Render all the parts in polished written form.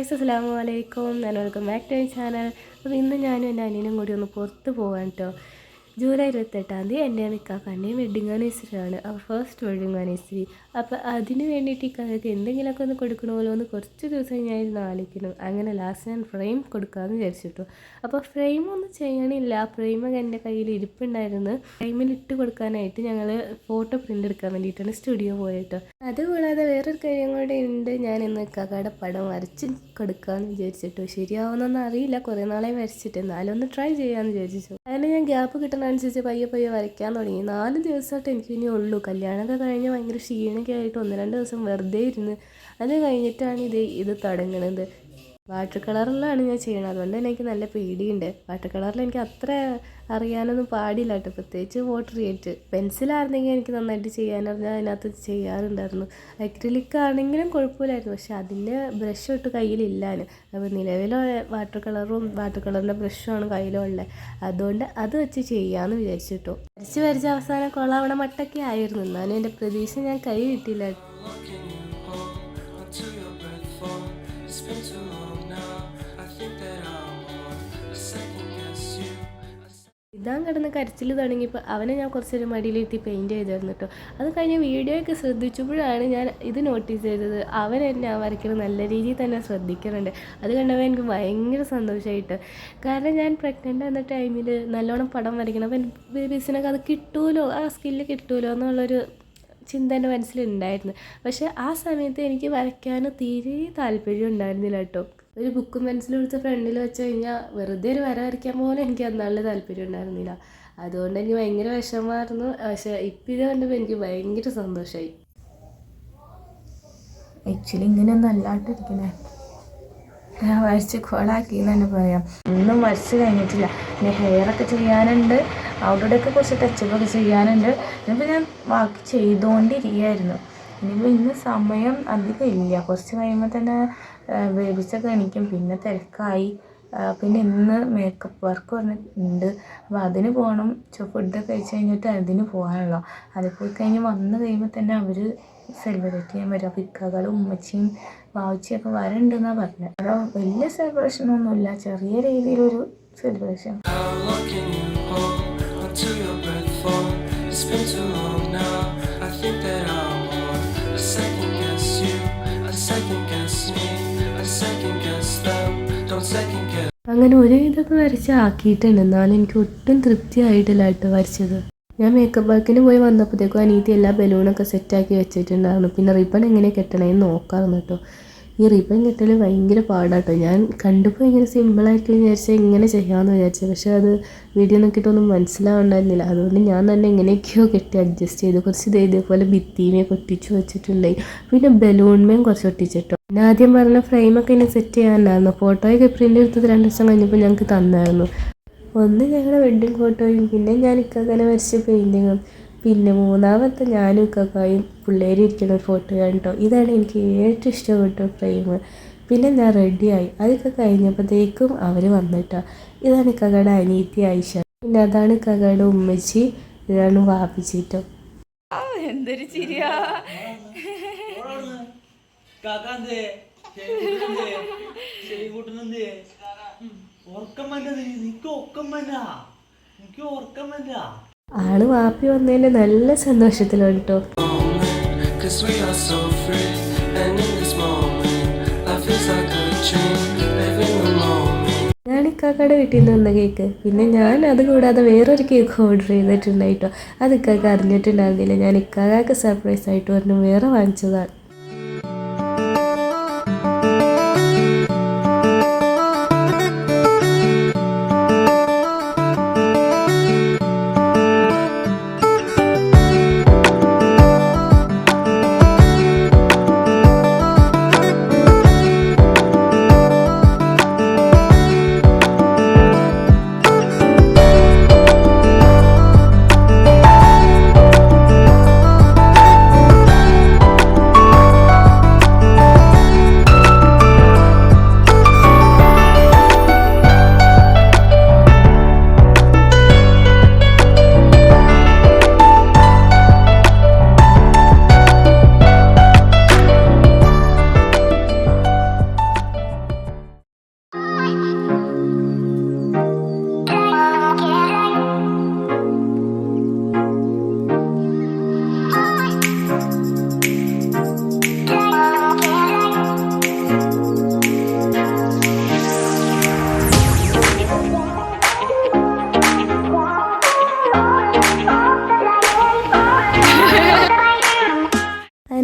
Guys, അസ്സലാമു അലൈക്കും. Welcome back to my channel. അപ്പോൾ ഇന്ന് ഞാനും എൻ്റെ അനിയനും കൂടി ഒന്ന് പുറത്ത് പോകാൻ കേട്ടോ. ജൂലൈ 28-ാം തീയതി എൻ്റെ നിക്കാക്കാൻ്റെയും വെഡ്ഡിങ് ആനിവേഴ്സറിയാണ്. അപ്പോൾ ഫസ്റ്റ് വെഡ്ഡിങ് ആനിവേഴ്സറി. അപ്പോൾ അതിന് വേണ്ടിയിട്ട് ഇക്കാക്ക് എന്തെങ്കിലുമൊക്കെ ഒന്ന് കൊടുക്കണമല്ലോ എന്ന് കുറച്ച് ദിവസം ഞാൻ ആലോചിക്കുന്നു. അങ്ങനെ ലാസ്റ്റ് ഞാൻ ഫ്രെയിം കൊടുക്കാമെന്ന് വിചാരിച്ചിട്ടു. അപ്പോൾ ഫ്രെയിമൊന്നും ചെയ്യണില്ല, ഫ്രെയിമൊക്കെ എൻ്റെ കയ്യിൽ ഇരിപ്പുണ്ടായിരുന്നു. ഫ്രെയിമിൽ ഇട്ട് കൊടുക്കാനായിട്ട് ഞങ്ങൾ ഫോട്ടോ പ്രിൻ്റ് എടുക്കാൻ വേണ്ടിയിട്ടാണ് സ്റ്റുഡിയോ പോയിട്ടോ. അതുകൂടാതെ വേറൊരു കാര്യം കൂടെ ഉണ്ട്, ഞാൻ ഇന്ന് ഇക്കാക്കയുടെ പടം വരച്ച് കൊടുക്കാമെന്ന് വിചാരിച്ചിട്ടു. ശരിയാവുന്നൊന്നും അറിയില്ല, കുറേ നാളെ വരച്ചിട്ട് എന്നാലും ഒന്ന് ട്രൈ ചെയ്യാമെന്ന് വിചാരിച്ചു. അങ്ങനെ ഞാൻ ഗ്യാപ്പ് കിട്ടുന്നതനുസരിച്ച് പയ്യെ വരയ്ക്കാൻ തുടങ്ങി. 4 ദിവസമായിട്ട് എനിക്ക് ഇനി ഉള്ളൂ. കല്യാണമൊക്കെ കഴിഞ്ഞ് ഭയങ്കര ക്ഷീണമൊക്കെ ആയിട്ട് 1-2 ദിവസം വെറുതെ ഇരുന്ന് അത് കഴിഞ്ഞിട്ടാണ് ഇത് തുടങ്ങുന്നത്. വാട്ടർ കളറിലാണ് ഞാൻ ചെയ്യണത്, അതുകൊണ്ട് തന്നെ എനിക്ക് നല്ല പേടിയുണ്ട്. വാട്ടർ കളറിൽ എനിക്ക് അത്ര അറിയാനൊന്നും പാടില്ല കേട്ടോ, പ്രത്യേകിച്ച് വാട്ടർ റിയേറ്റ്. പെൻസിലായിരുന്നെങ്കിൽ എനിക്ക് നന്നായിട്ട് ചെയ്യാനറിഞ്ഞാൽ അതിനകത്ത് ചെയ്യാറുണ്ടായിരുന്നു. അക്രിലിക് ആണെങ്കിലും കുഴപ്പമില്ലായിരുന്നു, പക്ഷെ അതിൻ്റെ ബ്രഷ് ഒട്ട് കയ്യിലില്ലാന്. അപ്പോൾ നിലവിലെ വാട്ടർ കളറിൻ്റെ ബ്രഷുമാണ് കയ്യിലുള്ളത്, അതുകൊണ്ട് അത് വെച്ച് ചെയ്യാമെന്ന് വിചാരിച്ചിട്ടു. വരച്ച് അവസാനം കൊള്ളാവണ മട്ടൊക്കെ ആയിരുന്നു, എന്നാലും എൻ്റെ പ്രതീക്ഷ ഞാൻ കൈ കിട്ടിയില്ല. ഇതാൻ കിടന്ന് കരച്ചിൽ തുടങ്ങിയപ്പോൾ അവനെ ഞാൻ കുറച്ചൊരു മടിയിലിരുത്തി പെയിൻറ്റ് ചെയ്തായിരുന്നു കേട്ടോ. അത് കഴിഞ്ഞ് വീഡിയോയൊക്കെ ശ്രദ്ധിച്ചപ്പോഴാണ് ഞാൻ ഇത് നോട്ടീസ് ചെയ്തത്. അവൻ എന്നെ വരയ്ക്കുന്നത് നല്ല രീതിയിൽ തന്നെ ശ്രദ്ധിക്കുന്നുണ്ട്. അത് കണ്ടപ്പോൾ എനിക്ക് ഭയങ്കര സന്തോഷമായിട്ട്. കാരണം ഞാൻ പ്രഗ്നൻ്റ് ആകുന്ന ടൈമിൽ നല്ലോണം പടം വരയ്ക്കണം, അപ്പം ബേബീസിനൊക്കെ അത് കിട്ടുമല്ലോ, ആ സ്കില്ല് കിട്ടുമല്ലോ എന്നുള്ളൊരു ചിന്ത എൻ്റെ മനസ്സിലുണ്ടായിരുന്നു. പക്ഷേ ആ സമയത്ത് എനിക്ക് വരയ്ക്കാൻ തീരെ താല്പര്യം ഉണ്ടായിരുന്നില്ല കേട്ടോ. ഒരു ബുക്കും പെൻസിലും എടുത്ത് ഫ്രണ്ടിൽ വെച്ച് കഴിഞ്ഞാൽ വെറുതെ ഒരു വര വരയ്ക്കാൻ പോലും എനിക്ക് അന്നാളുടെ താല്പര്യം ഉണ്ടായിരുന്നില്ല. അതുകൊണ്ട് എനിക്ക് ഭയങ്കര വിഷമമായിരുന്നു. പക്ഷേ ഇപ്പം ഇത് കണ്ടപ്പോൾ എനിക്ക് ഭയങ്കര സന്തോഷമായി. ആക്ച്വലി ഇങ്ങനെയൊന്നും അല്ലാണ്ടിരിക്കണേ, ഞാൻ വരച്ച് കോളാക്കി എന്ന് തന്നെ പറയാം. ഒന്നും വരച്ച് കഴിഞ്ഞിട്ടില്ല, പിന്നെ ഹെയറൊക്കെ ചെയ്യാനുണ്ട്, ഔട്ട്ഡോറൊക്കെ കുറച്ച് ടച്ചപ്പൊക്കെ ചെയ്യാനുണ്ട്. ഇനിയിപ്പോൾ ഞാൻ ബാക്കി ചെയ്തുകൊണ്ടിരിക്കുകയായിരുന്നു. ഇനിയിപ്പോൾ ഇന്ന് സമയം അധികം ഇല്ല, കുറച്ച് കഴിയുമ്പോൾ തന്നെ ബേബീസൊക്കെ എണീക്കും, പിന്നെ തിരക്കായി. പിന്നെ ഇന്ന് മേക്കപ്പ് വർക്ക് പറഞ്ഞിട്ടുണ്ട്, അപ്പോൾ അതിന് പോകണം. ഫുഡൊക്കെ കഴിച്ച് കഴിഞ്ഞിട്ട് അതിന് പോകാനുള്ളൂ. അത് പോയി കഴിഞ്ഞ് വന്ന് കഴിയുമ്പോൾ തന്നെ അവർ സെലിബ്രേറ്റ് ചെയ്യാൻ വരും. അപ്പോൾ ഇക്കകളും ഉമ്മച്ചിയും വാവച്ചിയൊക്കെ വരണ്ടെന്നാണ് പറഞ്ഞത്. അതോ വലിയ സെലിബ്രേഷനൊന്നുമില്ല, ചെറിയ രീതിയിലൊരു സെലിബ്രേഷൻ. അങ്ങനെ ഒരു ഇതൊക്കെ വരച്ച് ആക്കിയിട്ടുണ്ട്, എന്നാലും എനിക്ക് ഒട്ടും തൃപ്തിയായിട്ടില്ല കേട്ടോ വരച്ചത്. ഞാൻ മേക്കപ്പ് വർക്കിന് പോയി വന്നപ്പോഴത്തേക്കും അനീതി എല്ലാ ബലൂണൊക്കെ സെറ്റാക്കി വെച്ചിട്ടുണ്ടായിരുന്നു. പിന്നെ റിബൺ എങ്ങനെ കെട്ടണമെന്ന് നോക്കാമെന്ന് കേട്ടോ. ഈ റിബൺ കെട്ടൽ ഭയങ്കര പാടാട്ടോ. ഞാൻ കണ്ടപ്പോൾ ഇങ്ങനെ സിമ്പിളായിട്ട് വിചാരിച്ചാൽ ഇങ്ങനെ ചെയ്യാമെന്ന് വിചാരിച്ചത്, പക്ഷേ അത് വീഡിയോ നോക്കിയിട്ടൊന്നും മനസ്സിലാവുണ്ടായിരുന്നില്ല. അതുകൊണ്ട് ഞാൻ തന്നെ എങ്ങനെയൊക്കെയോ കെട്ടി അഡ്ജസ്റ്റ് ചെയ്തു. കുറച്ച് ഇതേപോലെ ഭിത്തിമേയൊക്കെ ഒട്ടിച്ച് വെച്ചിട്ടുണ്ടായി, പിന്നെ ബലൂൺമേയും കുറച്ച് ഒട്ടിച്ചിട്ടോ. പിന്നെ ആദ്യം പറഞ്ഞ ഫ്രെയിമൊക്കെ ഇങ്ങനെ സെറ്റ് ചെയ്യാനുണ്ടായിരുന്നു. ഫോട്ടോയൊക്കെ പ്രിൻ്റ് എടുത്തത് 2 ദിവസം കഴിഞ്ഞപ്പോൾ ഞങ്ങൾക്ക് തന്നായിരുന്നു. ഒന്ന് ഞങ്ങളുടെ വെഡ്ഡിങ് ഫോട്ടോയും, പിന്നെ ഞാൻ ഇക്കാക്കനെ വരച്ച പെയിൻറ്റിങ്ങും, പിന്നെ 3ാമത്തെ ഞാനും ഇക്കാക്കായും പിള്ളേരും ഇരിക്കുന്ന ഒരു ഫോട്ടോയാണ് കേട്ടോ. ഇതാണ് എനിക്ക് ഏറ്റവും ഇഷ്ടപ്പെട്ട ഫ്രെയിം. പിന്നെ ഞാൻ റെഡിയായി. അതൊക്കെ കഴിഞ്ഞപ്പോഴത്തേക്കും അവർ വന്നിട്ടോ. ഇതാണ് ഇക്കാക്കയുടെ അനിയത്തി ആയിഷ, പിന്നെ അതാണ് ഇക്കാക്കയുടെ ഉമ്മച്ചി, ഇതാണ് വാപ്പിച്ചിട്ടോ. എന്തൊരു ചിരിയാ. ആള് വാപ്പി വന്നതിൻ്റെ നല്ല സന്തോഷത്തിലാണ് കേട്ടോ. ഞാൻ ഇക്കാക്കയുടെ വീട്ടിൽ നിന്ന് വന്ന കേക്ക്, പിന്നെ ഞാൻ അത് കൂടാതെ വേറൊരു കേക്ക് ഓർഡർ ചെയ്തിട്ടുണ്ടായിട്ടോ. അത് ഇക്കാക്ക അറിഞ്ഞിട്ടുണ്ടായിരുന്നില്ല. ഞാൻ ഇക്കാക്കക്ക് സർപ്രൈസ് ആയിട്ട് പറഞ്ഞു വേറെ വാങ്ങിച്ചതാണ്.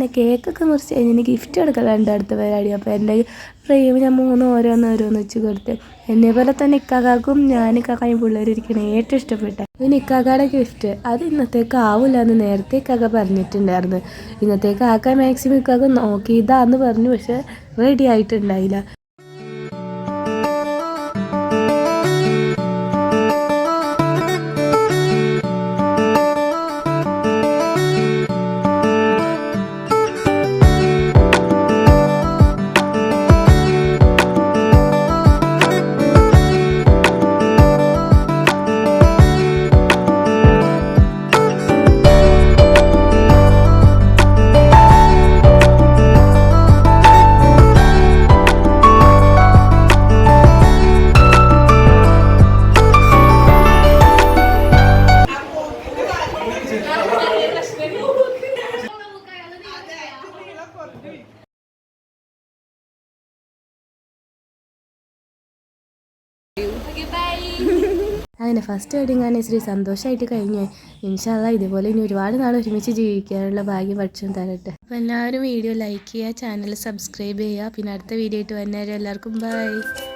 അങ്ങനെ കേക്കൊക്കെ മുറിച്ച് കഴിഞ്ഞ് ഗിഫ്റ്റ് കൊടുക്കലുണ്ട് അടുത്ത പരിപാടി. അപ്പോൾ എൻ്റെ ഫ്രെയിം ഞാൻ 3 ഓരോന്ന് വെച്ച് കൊടുത്ത്. എന്നെ പോലെ തന്നെ ഇക്കാക്കും ഞാൻ ഇക്കാക്കും പിള്ളേരിക്കണേ ഏറ്റവും ഇഷ്ടപ്പെട്ട പിന്നെ ഇക്കാക്കയുടെ ഗിഫ്റ്റ്. അത് ഇന്നത്തേക്ക് ആവില്ല എന്ന് നേരത്തെ ഇക്കാക്ക പറഞ്ഞിട്ടുണ്ടായിരുന്നു. ഇന്നത്തേക്ക് ആക്കാൻ മാക്സിമം ഇക്കാക്ക നോക്കി ഇതാന്ന് പറഞ്ഞു, പക്ഷെ റെഡി ആയിട്ടുണ്ടായില്ല. അങ്ങനെ ഫസ്റ്റ് വെഡിങ് ആനിവേഴ്സറി സന്തോഷമായിട്ട് കഴിഞ്ഞു. ഇൻഷാ അല്ലാഹ് ഇതുപോലെ ഇനി ഒരുപാട് നാൾ ഒരുമിച്ച് ജീവിക്കാനുള്ള ഭാഗ്യം പഠിച്ചു തരട്ടെ. അപ്പോൾ എല്ലാവരും വീഡിയോ ലൈക്ക് ചെയ്യുക, ചാനൽ സബ്സ്ക്രൈബ് ചെയ്യുക. പിന്നെ അടുത്ത വീഡിയോ ആയിട്ട് വരുന്നവരെ എല്ലാവർക്കും ബൈ.